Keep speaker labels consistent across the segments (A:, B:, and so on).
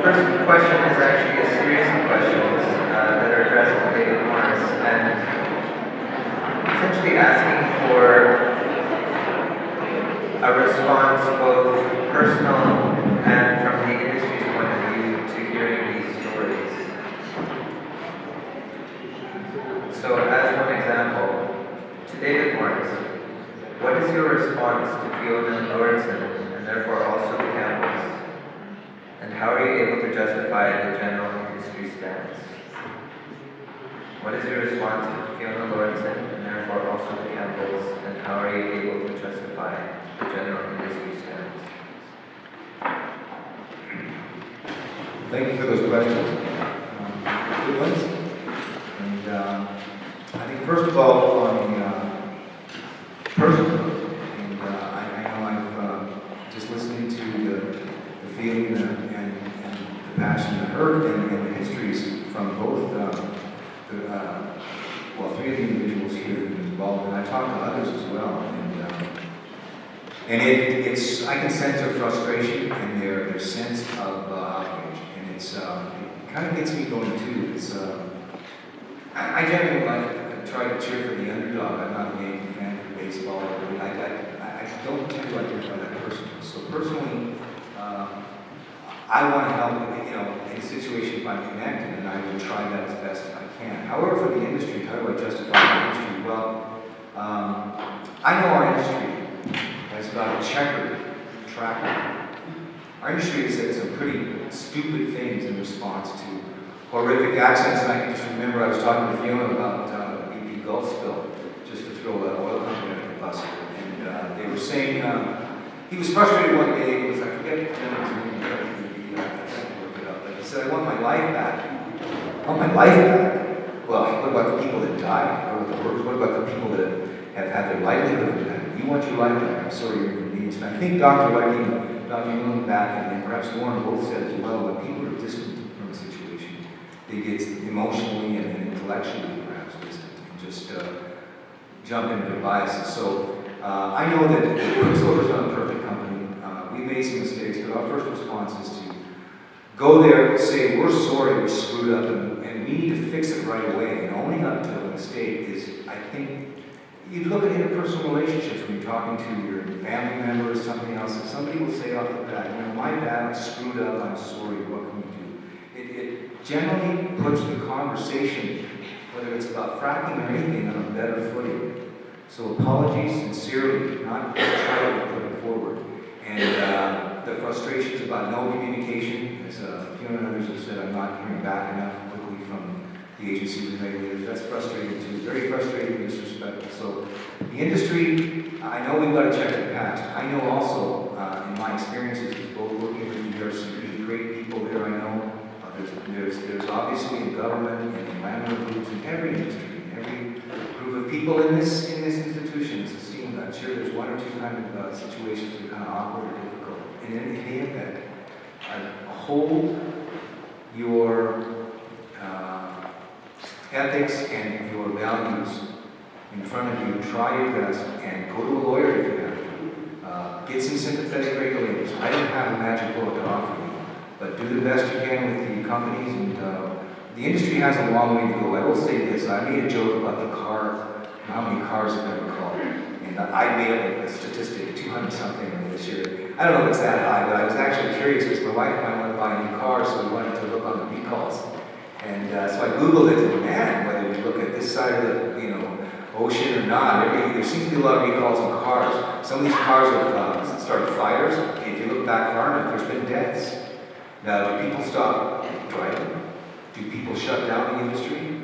A: first question is actually a series of questions that are addressed to David Morris, and essentially asking for a response, both personal and from the industry's point of view, to hearing these stories. So, as one example, to David Morris, what is your response to Fiona Lauridsen, and therefore also the Campbells? And how are you able to justify the general industry stance? What is your response to Fiona Lauridsen, and therefore also the Campbells? And how are you able to justify the general industry stance?
B: Thank you for those questions. Good ones. And I think first of all, on the personal, and I know I've just listening to the feeling and the passion, the hurt, and the histories from both three of the individuals here who've been involved, and I talked to others as well. And it's I can sense their frustration and their sense of outrage, and it kind of gets me going too. I generally try to cheer for the underdog. I'm not a Yankee fan for baseball. I don't tend to identify that personally. So personally, I want to help, in a situation if I'm connected, and I will try that as best as I can. However, for the industry, how do I justify the industry? Well, I know our industry has got a checkered track record. Our industry has said some pretty stupid things in response to horrific accidents. And I can just remember I was talking to Fiona about the BP Gulf spill, just to throw an oil company under the bus. And they were saying he was frustrated one day. He was like, I forget the gentleman's name. He said, I want my life back. I want my life back. Well, what about the people that died? What about the people that have had their livelihood back? You want your life back. I'm sorry you're inconvenienced. And I think Dr. Young back and perhaps Warren both said as well, when people are distant from a situation, they get emotionally and intellectually perhaps distant and just jump into their biases. So I know that Quicksilver is not a perfect company. We made some mistakes, but our first response is to go there, say, we're sorry, we screwed up, and we need to fix it right away. And owning up to a mistake is, I think, you look at interpersonal relationships when you're talking to your family members, something else, and somebody will say off the bat, my bad, I screwed up, I'm sorry, what can we do? It generally puts the conversation, whether it's about fracking or anything, on a better footing. So apologies sincerely, not trying to put it forward. And the frustrations about no communication, as Fiona and others have said, I'm not hearing back enough quickly from the agencies and regulators. That's frustrating too, very frustrating and disrespectful. So the industry, I know we've got to check the past. I know also, in my experiences, both working with the ERCB, great people there I know. There's obviously in government and in landlord groups in every industry, every group of people in this institution. It's a scene. I'm sure there's one or two kind of situations that are kind of awkward or difficult. And in any event, hold your ethics and your values in front of you. Try your best and go to a lawyer if you have to. Get some sympathetic regulators. I don't have a magic bullet to offer you, but do the best you can with the companies. And the industry has a long way to go. I will say this: I made a joke about the car, how many cars have been recalled, and I made a statistic, 200 something this year. I don't know if it's that high, but I was actually curious because my wife and I wanted to buy a new car, so we wanted to look on the recalls. And so I Googled it, and man, whether you look at this side of the ocean or not, there seems to be a lot of recalls on cars. Some of these cars have started fires. If you look back far enough, there's been deaths. Now, do people stop driving? Do people shut down the industry?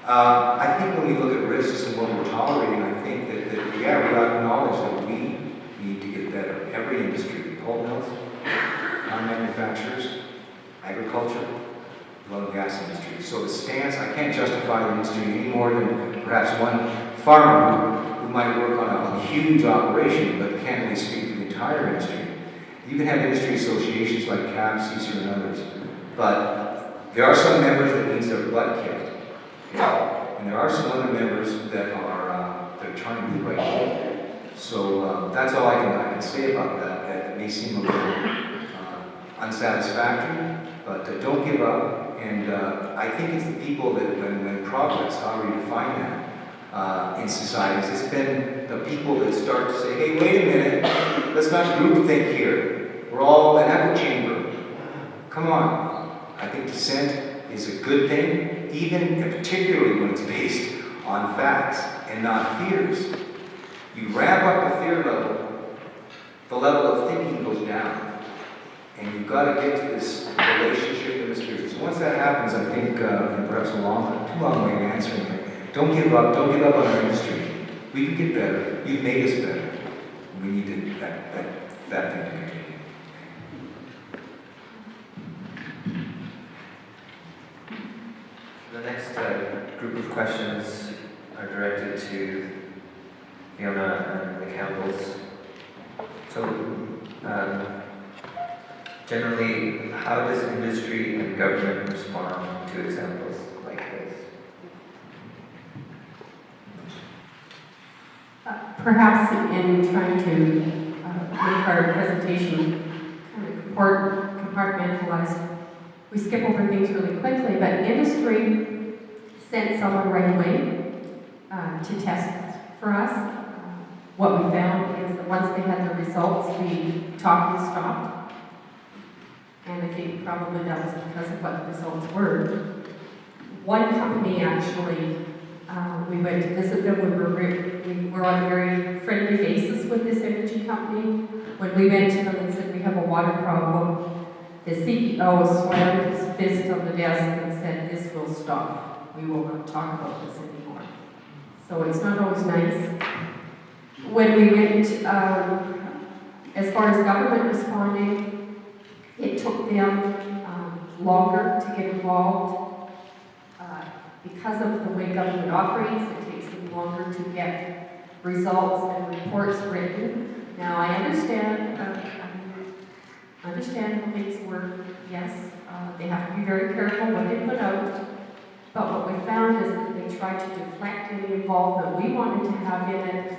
B: I think when we look at risks and what we're tolerating, I think that we acknowledge that we need to get better. Every industry, pulp mills, car manufacturers, agriculture, oil and gas industry. So the stance, I can't justify the industry any more than perhaps one farmer who might work on a huge operation but can't really speak for the entire industry. You can have industry associations like CAB, CSER, and others, but there are some members that needs their butt kicked. Okay? And there are some other members that are trying to do the right thing. So that's all I can say about that. That may seem a little unsatisfactory, but don't give up. And I think it's the people that, when progress, how we define that in societies, it's been the people that start to say, hey, wait a minute, let's not groupthink here. We're all an echo chamber. Come on. I think dissent is a good thing, even and particularly when it's based on facts and not fears. You ramp up the fear level, the level of thinking goes down. And you've got to get to this relationship in the spirit. So once that happens, I think, and perhaps too long way of answering it, don't give up on our industry. We can get better. You've made us better. We need to, that thing to continue.
A: The next group of questions are directed to Fiona and the Campbells. So, generally, how does industry and government respond to examples like this?
C: Perhaps in trying to make our presentation kind of compartmentalized, we skip over things really quickly, but industry sent someone right away to test for us. What we found is that once they had the results, the talking stopped. And I think probably that was because of what the results were. One company actually, we went to visit them. We were on a very friendly basis with this energy company. When we went to them and said, we have a water problem, the CEO slammed his fist on the desk and said, this will stop. We will not talk about this anymore. So it's not always nice. When we went, as far as government responding, it took them longer to get involved. Because of the way government operates, it takes them longer to get results and reports written. Now, I understand how things work. Yes, they have to be very careful what they put out. But what we found is that they tried to deflect any involvement we wanted to have in it.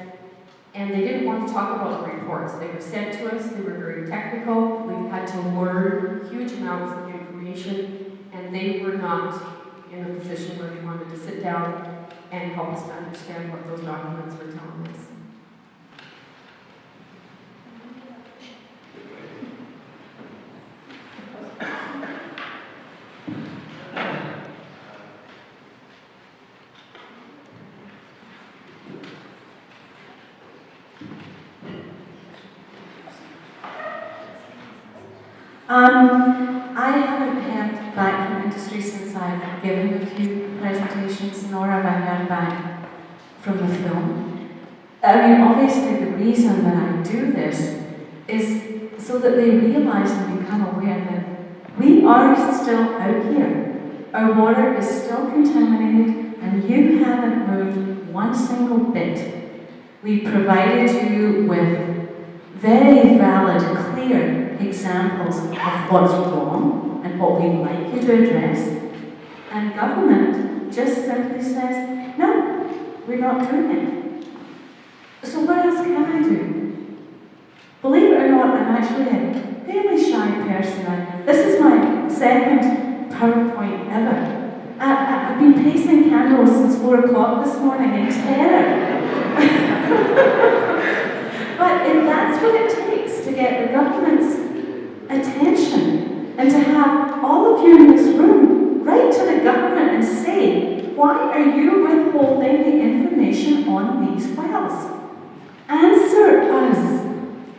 C: And they didn't want to talk about the reports. They were sent to us, they were very technical. We had to learn huge amounts of information, and they were not in a position where they wanted to sit down and help us to understand what those documents were telling us.
D: I haven't heard back from industry since I've given a few presentations, nor have I heard back from the film. I mean, obviously the reason that I do this is so that they realise and become aware that we are still out here. Our water is still contaminated and you haven't moved one single bit. We provided you with very valid, clear examples of what's wrong and what we'd like you to address. And government just simply says, no, we're not doing it. So what else can I do? Believe it or not, I'm actually a fairly shy person. This is my second PowerPoint ever. I've been pacing candles since 4 o'clock this morning in terror. But if that's what it takes to get the government's attention and to have all of you in this room write to the government and say, why are you withholding the information on these wells? Answer us.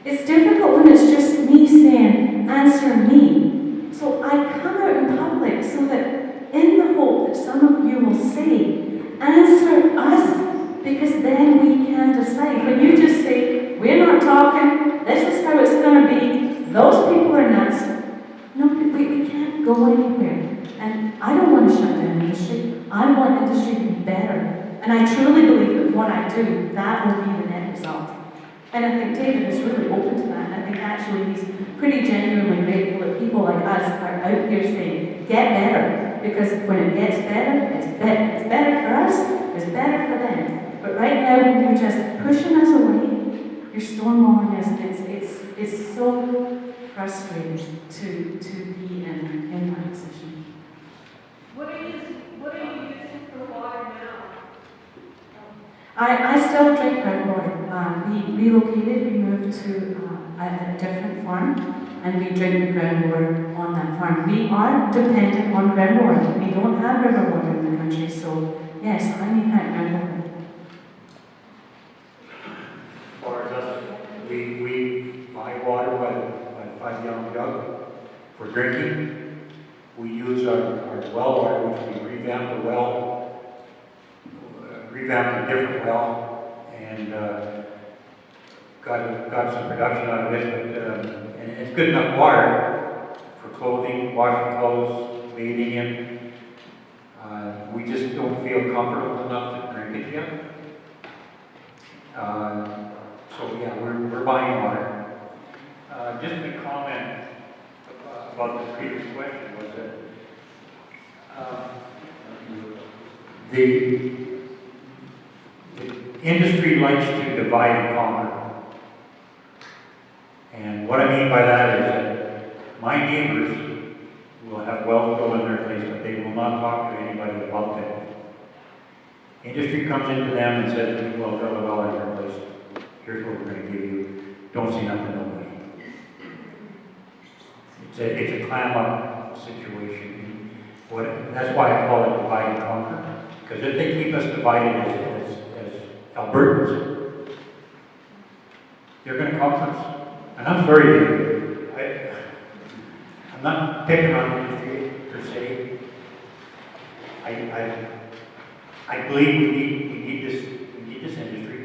D: It's difficult when it's just me saying, answer me. So I come out in public so that in the hope that some of you will say, answer us, because then we can decide. When you just say, we're not talking, this is how it's going to be, those people are nuts. No, we can't go anywhere. And I don't want to shut down industry. I want industry to be better. And I truly believe that what I do, that will be the net result. And I think David is really open to that. I think actually he's pretty genuinely grateful that people like us are out here saying, get better. Because when it gets better, it's better for us, it's better for them. But right now, when you're just pushing us away, you're stonewalling us. It's so frustrated to be in that position.
E: What are you using for water now?
D: I still drink groundwater. We relocated, we moved to a different farm, and we drink groundwater on that farm. We are dependent on groundwater. We don't have river water in the country, so yes, I need that groundwater.
F: As far as us, we buy water by 5 gallon jug for drinking. We use our well water, which we revamped the well, revamped a different well, and got some production out of it. But, and it's good enough water for clothing, washing clothes, bathing in. We just don't feel comfortable enough to drink it yet. So yeah, we're buying water. Just a comment about the previous question was that the industry likes to divide and conquer. And what I mean by that is that my neighbors will have wells go in their place, but they will not talk to anybody about them. Industry comes into them and says, well, drill a well in your place. Here's what we're going to give you. Don't say nothing to nobody. It's a clam up situation. That's why I call it divide and conquer. Because if they keep us divided as Albertans, they're going to conquer us. And I'm sorry, I'm not picking on the industry per se. I believe we need this industry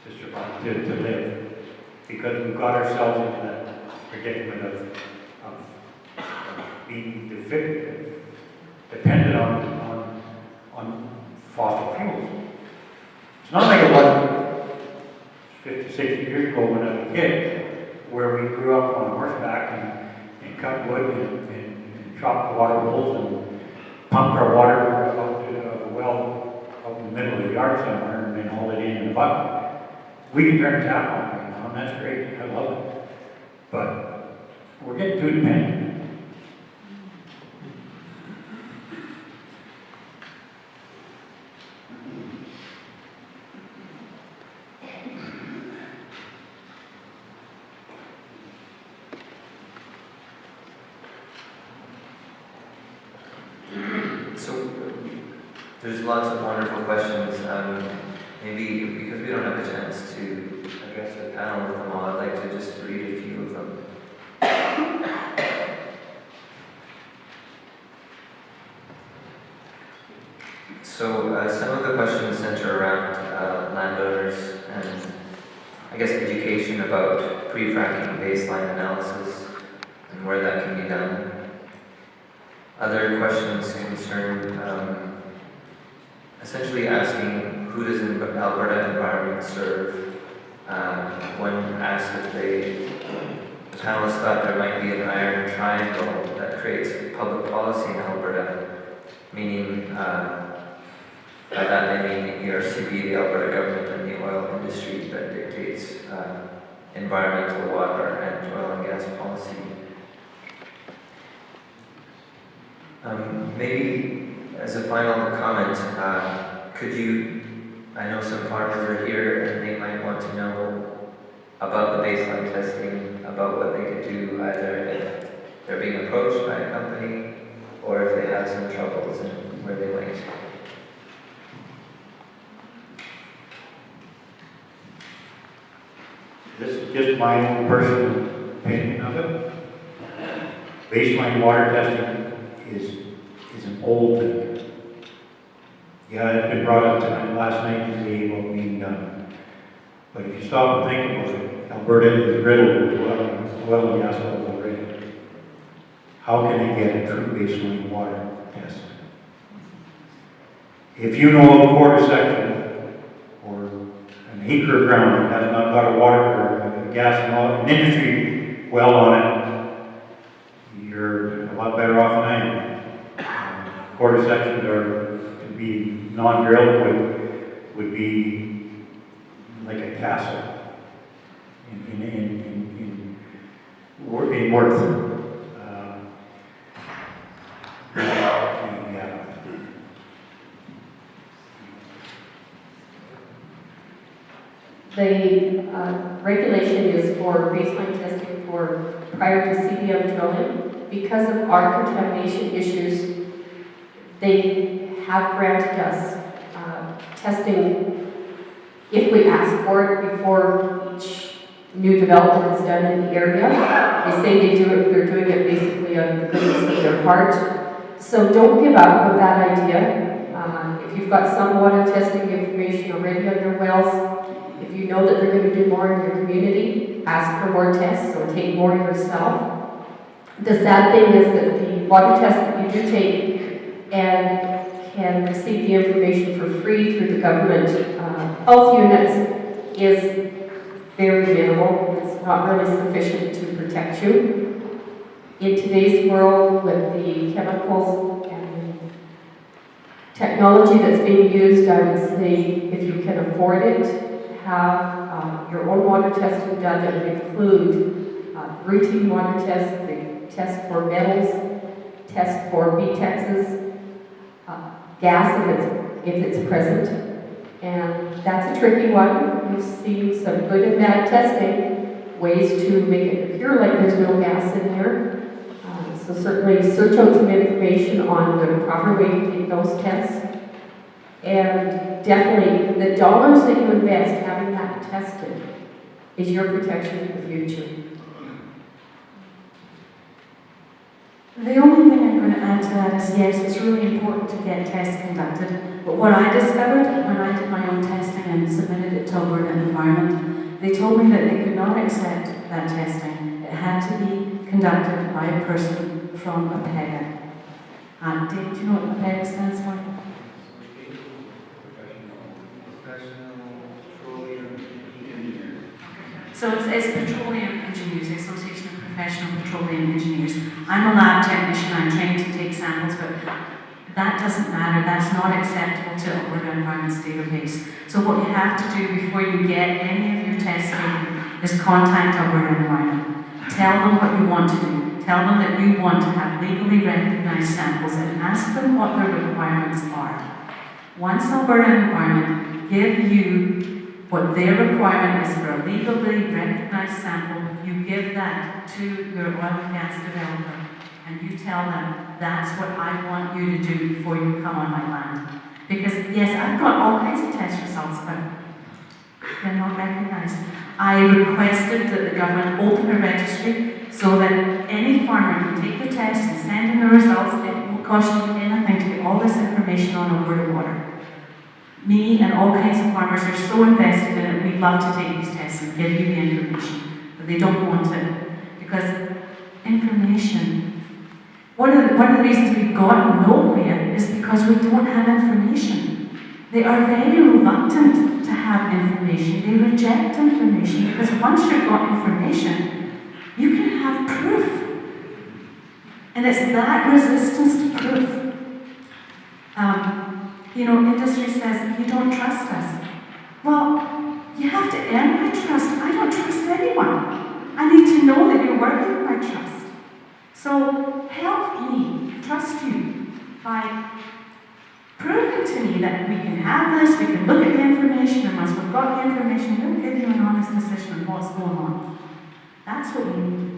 F: to survive, to live, because we've got ourselves into that predicament of being dependent on fossil fuels. It's not like it was 50, 60 years ago when I was a kid, where we grew up on horseback and cut wood and chopped water holes and pumped our water out to a well out in the middle of the yard somewhere and then hauled it in a bucket. We can turn tap on right now, and that's great. I love it. But we're getting too dependent.
A: There's lots of wonderful questions. Maybe because we don't have a chance to address the panel with them all, I'd like to just read a few of them. So some of the questions center around landowners and I guess education about pre-fracking baseline analysis and where that can be done. Other questions concern essentially asking who does Alberta Environment serve. When asked if the panelists thought there might be an iron triangle that creates public policy in Alberta, meaning by that they mean the ERCB, the Alberta government, and the oil industry that dictates environmental, water, and oil and gas policy. Maybe as a final comment, could you, I know some farmers are here and they might want to know about the baseline testing, about what they could do either if they're being approached by a company or if they have some troubles and where they might.
F: This is just my own personal opinion of it. Baseline water testing is an old thing. Yeah, it's been brought up tonight, last night to see what being done. But if you stop and think about it, Alberta is riddled with oil and gas wells already. How can they get a true baseline water test? If you know of a quarter section or an acre of ground that has not got a water or a gas and an industry well on it, you're a lot better off than I am. Quarter sections are to be non-drilled would be like a castle. we're being worth.
C: The regulation is for baseline testing for prior to CBM drilling. Because of our contamination issues, they have granted us testing if we ask for it before each new development is done in the area. They say they're doing it basically out of the goodness of their heart. So don't give up with that idea. If you've got some water testing information already on your wells, if you know that they're going to do more in your community, ask for more tests or take more yourself. The sad thing is that the water test that you do take and can receive the information for free through the government health units is very minimal. It's not really sufficient to protect you. In today's world, with the chemicals and technology that's being used, I would say if you can afford it, have your own water testing done that would include routine water tests, the test for metals, test for BTEXs, gas if it's present. And that's a tricky one. We've seen some good and bad testing, ways to make it appear like there's no gas in there. So certainly search out some information on the proper way to take those tests. And definitely, the dollars that you invest having that tested is your protection in the future.
D: The only thing I'm going to add to that is, yes, it's really important to get tests conducted. But what I discovered when I did my own testing and submitted it to Alberta Environment, they told me that they could not accept that testing. It had to be conducted by a person from a PEGA. Do you know what the PEGA stands for? So it's Petroleum Engineers, the Association of Professional Petroleum Engineers. I'm a lab technician, I'm trained to take samples, but that doesn't matter, that's not acceptable to Alberta Environment's database. So what you have to do before you get any of your testing is contact Alberta Environment. Tell them what you want to do. Tell them that you want to have legally recognized samples and ask them what their requirements are. Once Alberta Environment give you what their requirement is for a legally recognized sample, you give that to your oil and gas developer and you tell them, that's what I want you to do before you come on my land. Because yes, I've got all kinds of test results, but they're not recognized. I requested that the government open a registry so that any farmer can take the test and send in the results. It won't cost you anything to get all this information on Alberta water. Me and all kinds of farmers are so invested in it, we'd love to take these tests and give you the information, but they don't want it. Because information, one of the reasons we've gotten nowhere is because we don't have information. They are very reluctant to have information. They reject information because once you've got information, you can have proof. And it's that resistance to proof. Industry says, you don't trust us. Well, you have to earn my trust. I don't trust anyone. I need to know that you're worthy of my trust. So help me trust you by proving to me that we can have this, we can look at the information, and once we've got the information, we'll give you an honest decision on what's going on. That's what we need.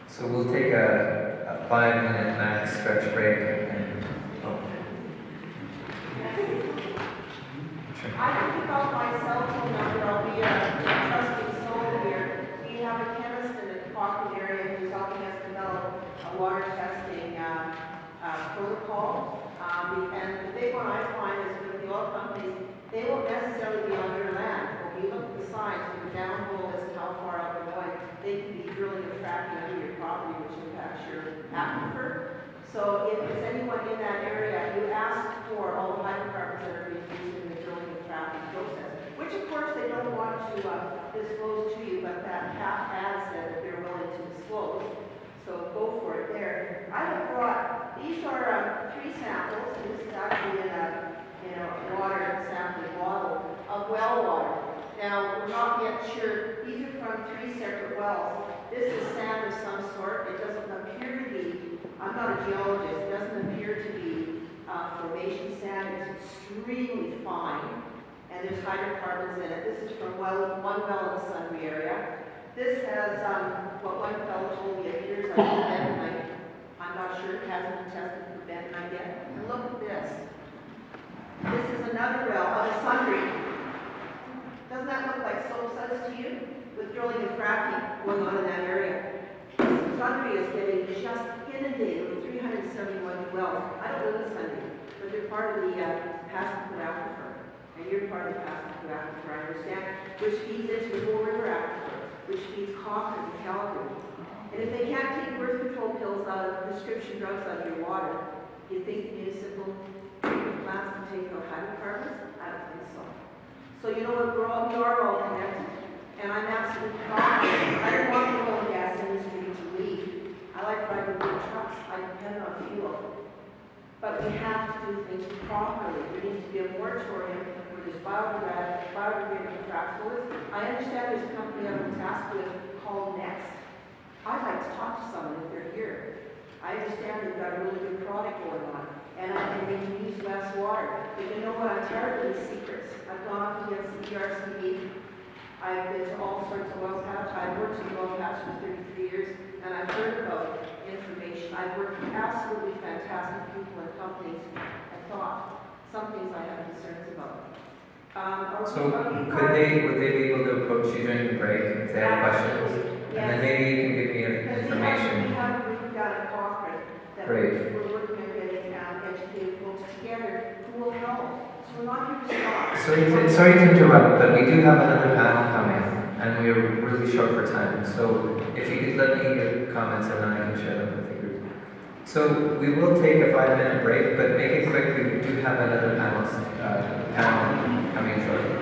A: So we'll take a 5-minute max stretch break and
E: I can pick up my cell phone number. I'll be a trusted soul here. We have a chemist in the Fracking area who's helping us develop a water testing protocol. And the big one I find is with the oil companies, they won't necessarily be on your land. When you look at the signs, from the downhole as to how far out they're going, they can be drilling and fracking under your property, which impacts your aquifer. So if there's anyone in that area, you ask for all the hydrocarbons that are being used in the drilling and fracking process, which of course they don't want to disclose to you, but that CAP has said that they're willing to disclose. So go for it there. I have 3 samples, and this is actually in a water sampling bottle of well water. Now, we're not yet sure, these are from 3 separate wells. This is sand of some sort. It doesn't appear to be, I'm not a geologist, it doesn't appear to be formation sand. It's extremely fine, and there's hydrocarbons in it. This is from one well in the Sundry area. This has what one fellow told me appears like bentonite. I'm not sure, it hasn't been tested for bentonite yet. And look at this. This is another well of the Sundry. Doesn't that look like soap suds to you? With drilling and fracking going on in that area. Sundry is getting just inundated with 371 wells. I don't live in Sundry, but they're part of the Passivhaut aquifer. And you're part of the Passivhaut aquifer, I understand, which feeds into the Bull River aquifer, which feeds Cochrane and Calgary. And if they can't take birth control pills out of prescription drugs out of your water, do you think municipal treatment plants can take out hydrocarbons? I don't think so. So you know what, we are all connected. And I'm absolutely confident. I don't want the oil and gas industry to leave. I like driving big trucks. I depend on fuel. But we have to do things properly. There needs to be a moratorium where there's biodegradable frac fluids. I understand there's a company I'm tasked with called Next. I'd like to talk to someone if they're here. I understand they've got a really good product going on. And they can use less water. But you know what? I'm tired of these secrets. I've gone up against the ERCB. I've been to all sorts of oil patch. I've worked in oil patch for 33 years, and I've heard about information. I've worked with absolutely fantastic people and companies. I thought some things I have concerns about.
A: So would they be able to approach you during the break if they have questions?
E: Yes.
A: And then maybe you can give me information.
E: We have a group down at Cochrane that
A: Great.
E: we're working on getting educated folks together who will help. So we're not here to stop.
A: Sorry to interrupt, but we do have another panel coming, and we are really short for time. So if you could let me give comments, and then I can share them with the group. So we will take a 5-minute break, but make it quick. We do have another panel coming shortly.